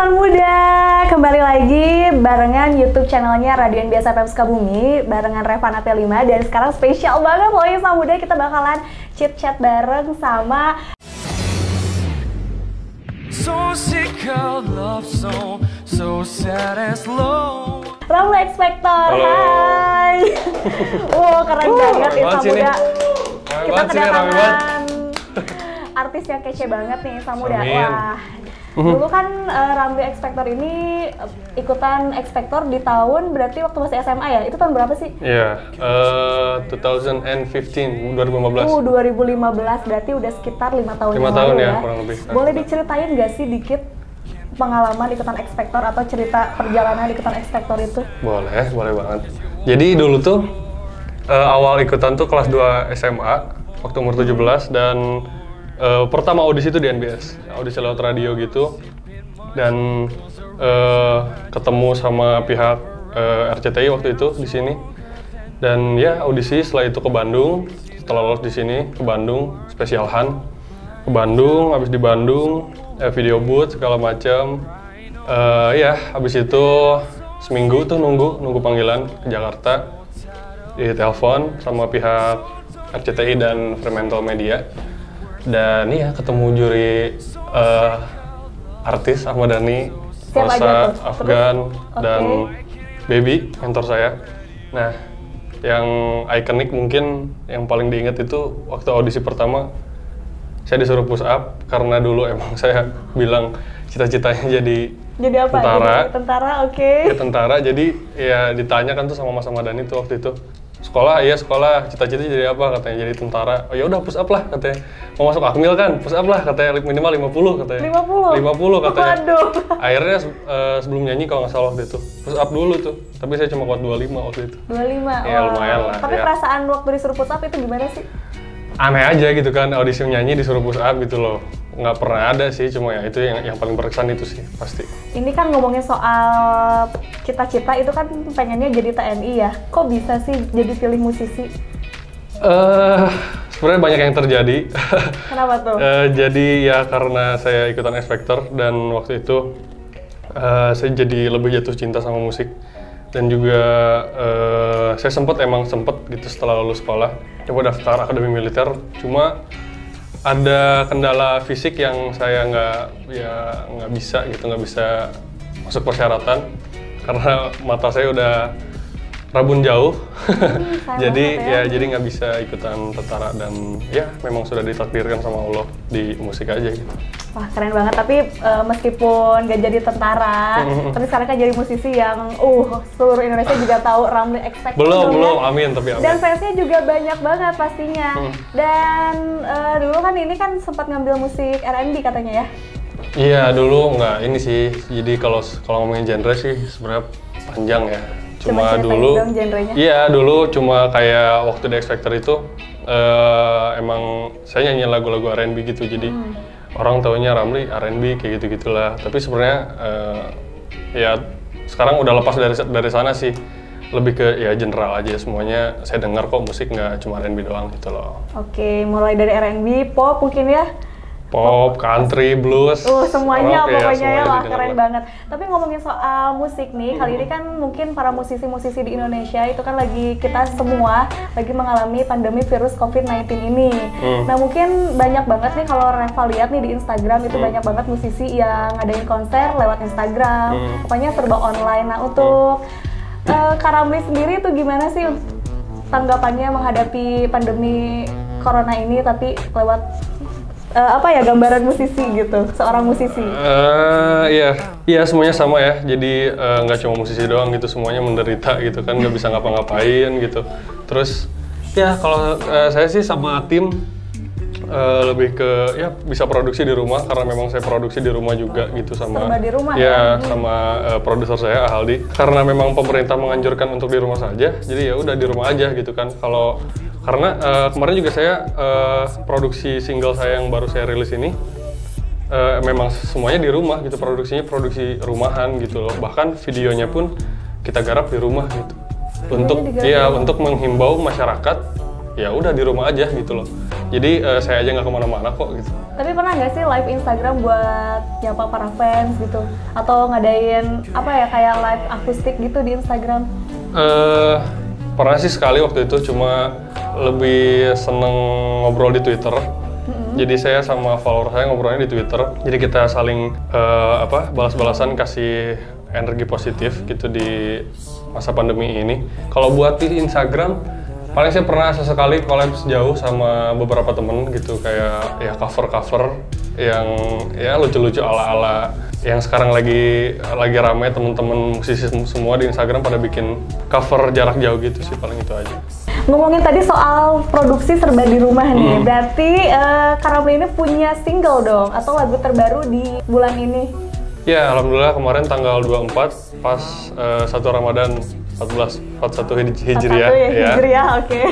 Insan Muda, kembali lagi barengan YouTube channelnya Radio NBS FM Sukabumi barengan Revana P5. Dan sekarang spesial banget loh Insan Muda, kita bakalan chit-chat bareng sama So sick of love song, so sad and slow. Ramli Expector, hai. Wow, keren banget Insan Muda. Kita kedatangan artis yang kece banget nih Insan Muda. Wah. Dulu kan Ramli Expector ini ikutan Expector di tahun berarti waktu masih SMA ya? Itu tahun berapa sih? Iya, 2015, 2015. 2015, berarti udah sekitar 5 tahun 5 tahun ya, kurang lebih. Boleh diceritain nggak sih dikit pengalaman ikutan Expector atau cerita perjalanan ikutan Expector itu? Boleh banget. Jadi dulu tuh awal ikutan tuh kelas 2 SMA, waktu umur 17 dan pertama audisi itu di NBS, audisi lewat radio gitu, dan ketemu sama pihak RCTI waktu itu di sini, dan ya audisi setelah itu ke Bandung, setelah lolos di sini ke Bandung, spesial Han ke Bandung, habis di Bandung video booth segala macam, ya habis itu seminggu tuh nunggu panggilan ke Jakarta, ditelepon sama pihak RCTI dan Fremantle Media. Dan iya ketemu juri artis Ahmad Dhani, Rosa, Afgan, dan Baby, mentor saya. Nah, yang ikonik mungkin yang paling diingat itu waktu audisi pertama saya disuruh push up karena dulu emang saya bilang cita-citanya jadi apa? Tentara. Jadi tentara, oke. Ya, tentara, jadi ya ditanya kan tuh sama Mas Ahmad Dhani tuh waktu itu. Sekolah, cita-cita jadi apa katanya, jadi tentara. Oh ya udah push up lah katanya. Mau masuk Akmil kan, push up lah katanya, minimal 50 katanya. 50 katanya. Waduh. Akhirnya sebelum nyanyi kalau nggak salah waktu itu, push up dulu tuh. Tapi saya cuma kuat 25 waktu itu. 25? Ya lumayan lah. Tapi ya. perasaan waktu disuruh push up itu gimana sih? Aneh aja gitu kan, audisi nyanyi disuruh push up gitu loh. Nggak pernah ada sih, cuma ya itu yang paling berkesan itu sih, pasti. Ini kan ngomongin soal cita-cita, itu kan pengennya jadi TNI ya. Kok bisa sih jadi pilih musisi? Sebenarnya banyak yang terjadi. Kenapa tuh? Jadi ya karena saya ikutan Expector dan waktu itu saya jadi lebih jatuh cinta sama musik. Dan juga saya sempet gitu setelah lulus sekolah coba daftar akademi militer, cuma ada kendala fisik yang saya nggak bisa masuk persyaratan karena mata saya udah rabun jauh. jadi nggak bisa ikutan tentara dan ya memang sudah ditakdirkan sama Allah di musik aja gitu. Wah keren banget, tapi meskipun gak jadi tentara, tapi sekarang kan jadi musisi yang seluruh Indonesia juga tahu Ramli Expector. Belum, amin. Dan fansnya juga banyak banget pastinya. Dan dulu kan ini kan sempat ngambil musik R&B katanya ya? Iya dulu nggak ini sih, jadi kalau ngomongin genre sih sebenarnya panjang ya. Cuma dulu, dulu cuma kayak waktu di Expector itu emang saya nyanyi lagu-lagu R&B gitu, jadi orang taunya Ramli R&B kayak gitu-gitulah. Tapi sebenarnya ya sekarang udah lepas dari sana sih, lebih ke ya general aja semuanya. Saya dengar kok musik nggak cuma R&B doang gitu loh. Oke, mulai dari R&B, pop mungkin ya? Pop, country, blues, semuanya pokoknya ya, wah keren banget. Tapi ngomongin soal musik nih, kali ini kan mungkin para musisi-musisi di Indonesia itu kan kita semua lagi mengalami pandemi virus COVID-19 ini. Nah mungkin banyak banget nih kalau Reva lihat nih di Instagram itu banyak banget musisi yang ngadain konser lewat Instagram, pokoknya serba online. Nah untuk Kak Ramli sendiri itu gimana sih tanggapannya menghadapi pandemi corona ini tapi lewat gambaran musisi gitu, seorang musisi? Iya semuanya sama ya, jadi nggak cuma musisi doang gitu, semuanya menderita gitu kan, nggak bisa ngapa-ngapain gitu. Terus ya kalau saya sih sama tim lebih ke ya bisa produksi di rumah karena memang saya produksi di rumah juga gitu sama di rumah, sama produser saya Aldi, karena memang pemerintah menganjurkan untuk di rumah saja, jadi ya udah di rumah aja gitu kan. Karena kemarin juga saya produksi single saya yang baru saya rilis ini memang semuanya di rumah gitu, produksi rumahan gitu loh, bahkan videonya pun kita garap di rumah gitu. Untuk menghimbau masyarakat ya udah di rumah aja gitu loh. Jadi saya aja nggak kemana-mana kok gitu. Tapi pernah nggak sih live Instagram buat nyapa para fans gitu? Atau ngadain apa ya kayak live akustik gitu di Instagram? Pernah sih sekali waktu itu, cuma lebih seneng ngobrol di Twitter. Jadi saya sama follower saya ngobrolnya di Twitter. Jadi kita saling balas-balasan, kasih energi positif gitu di masa pandemi ini. Kalau buat di Instagram, paling saya pernah sesekali collab jauh sama beberapa temen gitu, kayak ya cover-cover yang ya lucu-lucu ala-ala yang sekarang lagi rame, temen-temen musisi semua di Instagram pada bikin cover jarak jauh gitu sih, paling itu aja. Ngomongin tadi soal produksi serba di rumah nih, berarti Karamli ini punya single dong atau lagu terbaru di bulan ini? Ya, alhamdulillah kemarin tanggal 24 pas 1 Ramadan 41 Hijriah ya. Hijriah, oke.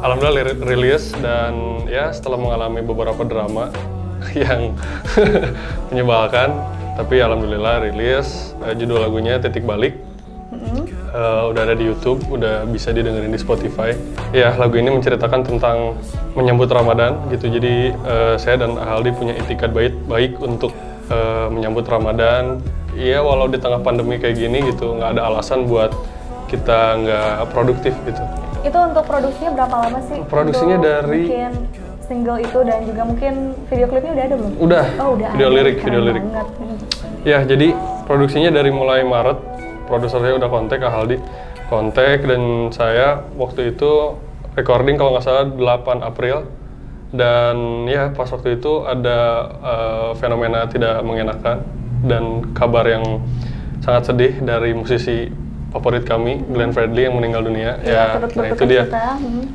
Alhamdulillah rilis, dan ya setelah mengalami beberapa drama yang menyebalkan, tapi alhamdulillah rilis. Judul lagunya Titik Balik. Udah ada di YouTube, udah bisa didengerin di Spotify. Ya, lagu ini menceritakan tentang menyambut Ramadan gitu. Jadi saya dan Aldi punya itikad baik untuk menyambut Ramadan. Iya, walau di tengah pandemi kayak gini gitu, nggak ada alasan buat kita nggak produktif gitu. Itu untuk produksinya berapa lama sih? Produksinya untuk dari mungkin single itu, dan juga mungkin video klipnya udah ada belum? Udah. Oh, udah. Video lirik. Banget. Ya, jadi produksinya dari mulai Maret, produser saya udah kontak, dan saya waktu itu recording kalau nggak salah 8 April. Dan ya pas waktu itu ada fenomena tidak mengenakan dan kabar yang sangat sedih dari musisi favorit kami, Glenn Fredly, yang meninggal dunia. Ya, nah itu dia.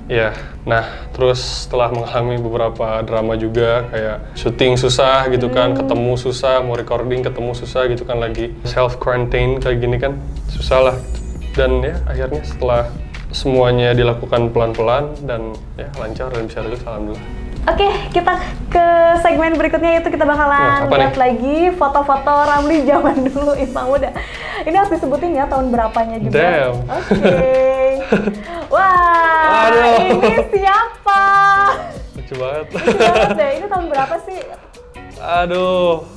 Ya, nah terus setelah mengalami beberapa drama juga, kayak syuting susah gitu kan, ketemu susah, mau recording ketemu susah gitu kan, lagi self quarantine kayak gini kan, susah lah. Dan ya akhirnya setelah semuanya dilakukan pelan-pelan dan ya lancar dan bisa rilis, alhamdulillah. Oke, kita ke segmen berikutnya, itu kita bakalan lihat lagi foto-foto Ramli zaman dulu, Isma Muda. Ini harus disebutin ya tahun berapanya juga. Damn. Oke. Wah, aduh. Ini siapa? Lucu banget. Lucu banget deh, ini tahun berapa sih? Aduh,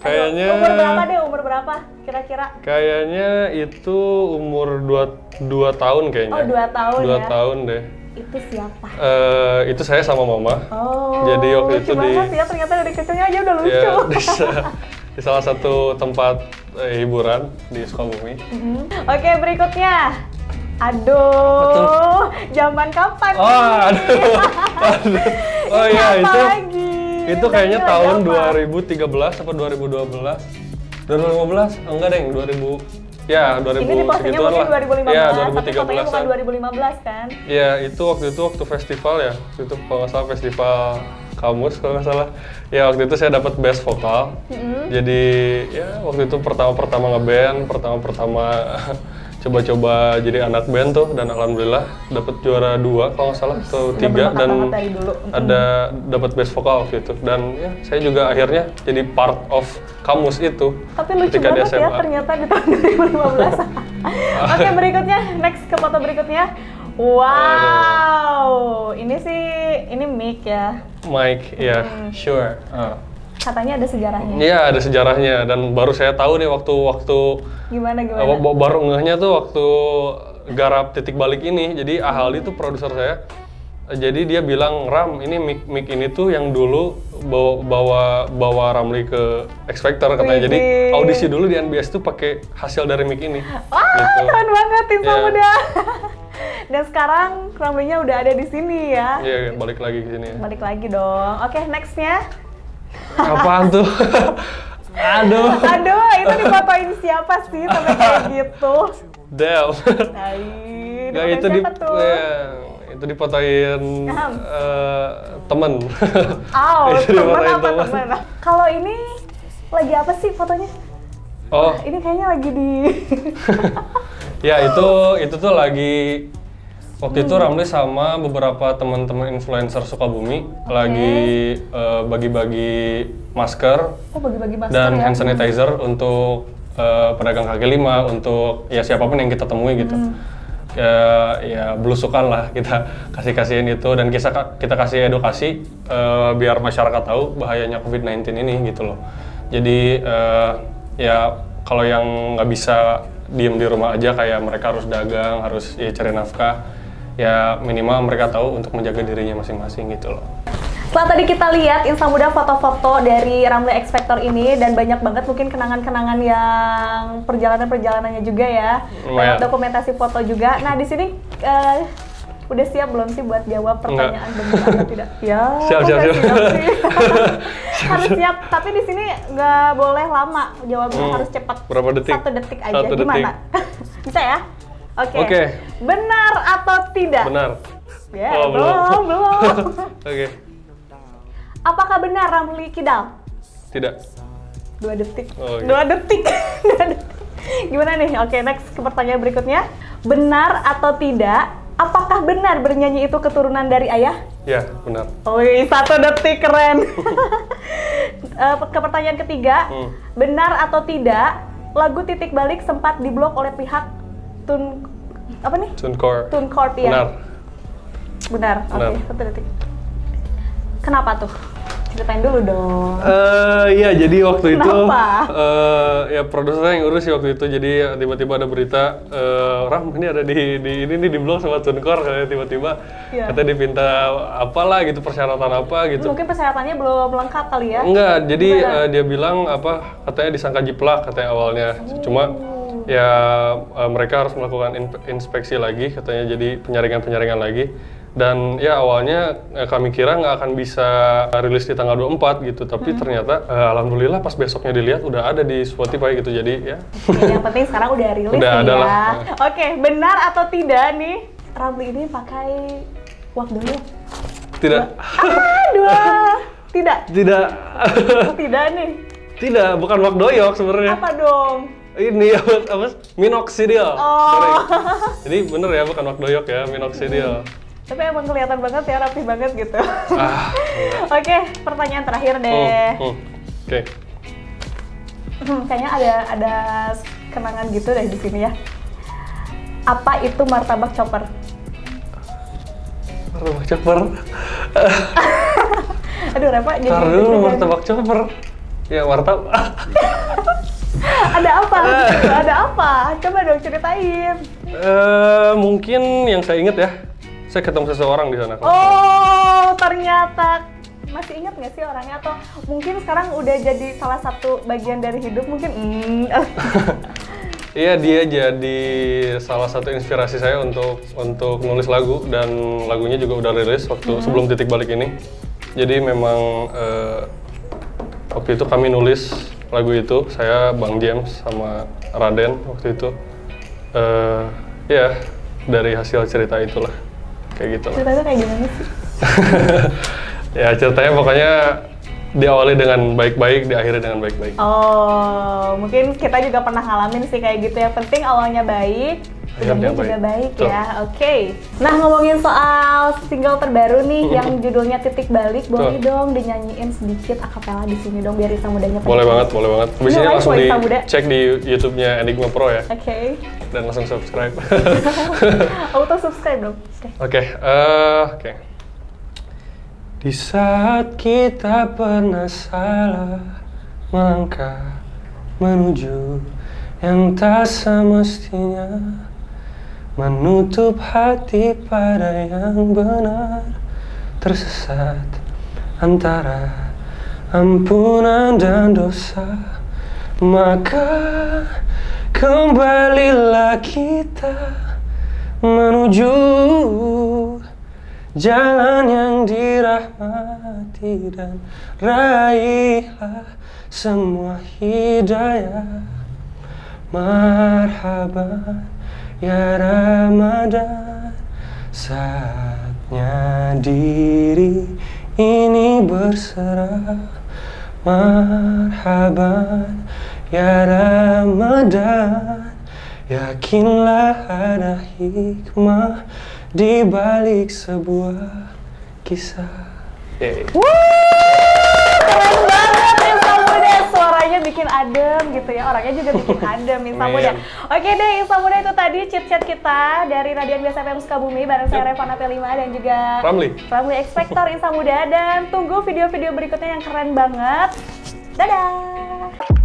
kayaknya... Umur berapa deh, umur berapa kira-kira? Kayaknya itu umur 2 tahun kayaknya. Oh, 2 tahun 2 ya? 2 tahun deh. Itu siapa? Itu saya sama mama. Oh, jadi waktu itu ya, ternyata dari kecilnya aja udah lucu. Ya, di salah satu tempat hiburan di Sukabumi. Oke, berikutnya. Aduh, zaman kapan nih? Aduh. Oh iya, itu kayaknya tahun apa? 2013 atau 2012. 2015? Enggak deh, 2000. Ya, 2000 ini posisinya mungkin 2015, ya, 2013 tapi fotonya bukan 2015 kan? Iya, itu waktu festival ya, itu kalau nggak salah festival Kamus kalau nggak salah. Ya waktu itu saya dapat best vokal. Jadi ya waktu itu pertama ngeband, pertama coba-coba jadi anak band tuh, dan alhamdulillah dapat juara 2 kalau nggak salah atau 3, dan ada dapat best vokal waktu itu. Dan ya saya juga akhirnya jadi part of Kamus itu. Tapi lucu banget ya ternyata di tahun 2015. Oke, berikutnya, next ke foto berikutnya. Wow, ini mic ya. Mic ya, sure. Katanya ada sejarahnya. Iya, ada sejarahnya, dan baru saya tahu nih waktu gimana? Baru ngehnya tuh waktu garap Titik Balik ini. Jadi Ahaldi tuh produser saya. Jadi dia bilang, Ram, ini mic ini tuh yang dulu bawa Ramli ke X Factor katanya. Jadi audisi dulu di NBS tuh pakai hasil dari mic ini. Wah, gitu. Keren banget Isma Muda. Dan sekarang Ramlinya udah ada di sini ya. Iya, balik lagi ke sini. Balik lagi dong. Oke, nextnya. Apaan tuh? Aduh, itu difotoin siapa sih sampai kayak gitu? Del. Nggak, itu itu difotoin temen. Temen. Kalau ini lagi apa sih fotonya? Oh, ini kayaknya lagi di. Ya itu tuh lagi. Waktu itu Ramli sama beberapa teman-teman influencer Sukabumi lagi bagi-bagi masker, dan hand sanitizer untuk pedagang kaki lima, untuk ya siapapun yang kita temui gitu. ya belusukan lah, kita kasihin itu, dan kita kasih edukasi biar masyarakat tahu bahayanya COVID-19 ini gitu loh. Jadi ya kalau yang nggak bisa diem di rumah aja, kayak mereka harus dagang, harus ya cari nafkah, ya minimal mereka tahu untuk menjaga dirinya masing-masing gitu loh. Setelah tadi kita lihat Insan Muda foto-foto dari Ramli X Factor ini, dan banyak banget mungkin kenangan-kenangan yang perjalanan-perjalanannya juga ya, banyak dokumentasi foto juga. Nah di sini udah siap belum sih buat jawab pertanyaan benar atau tidak? Ya, siap. Harus siap, tapi di sini nggak boleh lama jawabnya, harus cepat. Berapa detik? 1 detik aja. Gimana? Bisa ya? Oke. Benar atau tidak? Benar. Ya, belum. Oke. Apakah benar Ramli kidal? Tidak. 2 detik. Oh, okay. 2 detik. Gimana nih? Oke, next ke pertanyaan berikutnya. Benar atau tidak? Apakah benar bernyanyi itu keturunan dari ayah? Ya, benar. Wih, 1 detik, keren. Ke pertanyaan ketiga. Benar atau tidak? Lagu Titik Balik sempat diblok oleh pihak TuneCore ya? Benar. Oke, 1 detik. Kenapa tuh? Ceritain dulu dong. Iya, jadi waktu itu Kenapa? ya produser saya yang urus sih waktu itu. Jadi tiba-tiba ada berita, Ram ini ada di blog sama TuneCore, kayak tiba-tiba katanya dipinta apalah gitu, persyaratan apa gitu. Mungkin persyaratannya belum lengkap kali ya? Enggak, jadi dia bilang katanya disangka jiplak katanya awalnya. Cuma ya mereka harus melakukan inspeksi lagi katanya, jadi penyaringan lagi. Dan ya awalnya kami kira nggak akan bisa rilis di tanggal 24 gitu, tapi ternyata alhamdulillah pas besoknya dilihat udah ada di Spotify gitu, jadi ya. Yang penting sekarang udah rilis udah nih ada ya. Lah. Oke, benar atau tidak nih Ramli ini pakai wak doyok? Tidak. Tidak. Tidak nih. Tidak, bukan wak doyok sebenarnya. Apa dong? Ini apa? Minoxidil. Oh. Jadi bener ya, bukan wak doyok ya, minoxidil. Tapi emang kelihatan banget ya, rapi banget gitu. Oke, pertanyaan terakhir deh. Oke. Kayaknya ada kenangan gitu deh di sini ya. Apa itu martabak chopper? Martabak chopper? Aduh, Repa jadi... Ntar dulu, martabak chopper. Ya, martabak. Ada apa? Ada apa? Coba dong ceritain. Mungkin yang saya ingat ya, saya ketemu seseorang di sana. Oh, ternyata. Masih ingat nggak sih orangnya? Atau mungkin sekarang udah jadi salah satu bagian dari hidup mungkin? Iya, dia jadi salah satu inspirasi saya untuk nulis lagu, dan lagunya juga udah rilis waktu sebelum Titik Balik ini. Jadi memang waktu itu kami nulis lagu itu, saya, Bang James, sama Raden waktu itu. Ya, dari hasil cerita itulah. Kayak gitu. Ceritanya kayak gimana sih? Ya, ceritanya pokoknya diawali dengan baik-baik, diakhiri dengan baik-baik. Oh, mungkin kita juga pernah ngalamin sih kayak gitu. Yang penting awalnya baik, ujungnya juga baik ya. Oke. Nah, ngomongin soal single terbaru nih yang judulnya Titik Balik, boleh dong dinyanyiin sedikit akapela di sini dong biar Insan Mudanya Boleh banget. Habis ini langsung dicek di YouTube-nya Enigma Pro ya. Oke. Dan langsung subscribe. Auto subscribe dong. Oke. Di saat kita pernah salah melangkah menuju yang tak semestinya, menutup hati pada yang benar, tersesat antara ampunan dan dosa, maka kembalilah kita menuju jalan yang dirahmati, dan raihlah semua hidayah. Marhaban ya Ramadan, saatnya diri ini berserah. Marhaban ya Ramadan, yakinlah ada hikmah di balik sebuah kisah. Keren banget Insan Muda, suaranya bikin adem gitu ya, orangnya corona-nya juga bikin adem Insa Muda. Oke deh, Insa Muda itu tadi chit-chat kita dari Radio NBS FM Sukabumi bareng saya Revana P5 dan juga Ramli X Factor Insa Muda, dan tunggu video-video berikutnya yang keren banget. Dadah!